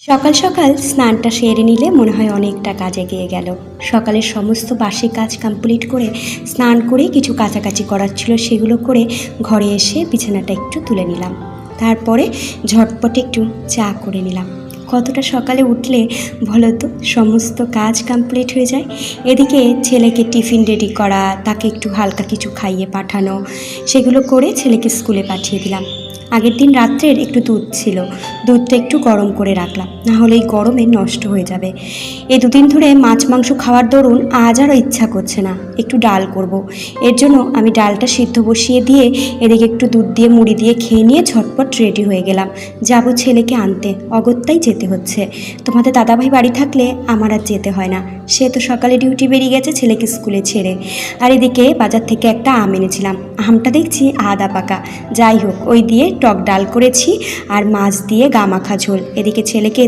সকাল সকাল স্নানটা সেরে নিলে মনে হয় অনেকটা কাজ এগিয়ে গেল। সকালের সমস্ত বাসি কাজ কমপ্লিট করে স্নান করে কিছু কাচাকাচি করার ছিল, সেগুলো করে ঘরে এসে বিছানাটা একটু তুলে নিলাম। তারপরে ঝটপট একটু চা করে নিলাম। কতটা সকালে উঠলে বলো তো সমস্ত কাজ কমপ্লিট হয়ে যায়। এদিকে ছেলেকে টিফিন রেডি করা, তাকে একটু হালকা কিছু খাইয়ে পাঠানো, সেগুলো করে ছেলেকে স্কুলে পাঠিয়ে দিলাম। আগের দিন রাত্রের একটু দুধ ছিল, দুধটা একটু গরম করে রাখলাম, না হলে এই গরমে নষ্ট হয়ে যাবে। এই দুদিন ধরে মাছ মাংস খাওয়ার দরুন আজ আরও ইচ্ছা করছে না। একটু ডাল করব, এর জন্য আমি ডালটা সিদ্ধ বসিয়ে দিয়ে এদিকে একটু দুধ দিয়ে মুড়ি দিয়ে খেয়ে নিয়ে ঝটপট রেডি হয়ে গেলাম। যাব ছেলেকে আনতে, অগত্যাই যেতে হচ্ছে। তোমাদের দাদাভাই বাড়ি থাকলে আমার আর যেতে হয় না, সে তো সকালে ডিউটি বেরিয়ে গেছে ছেলেকে স্কুলে ছেড়ে। আর এদিকে বাজার থেকে একটা আম এনেছিলাম, আমটা দেখছি আদা পাকা। যাই হোক, ওই দিয়ে টক ডাল করেছি আর মাছ দিয়ে গা মাখা ঝোল। এদিকে ছেলেকে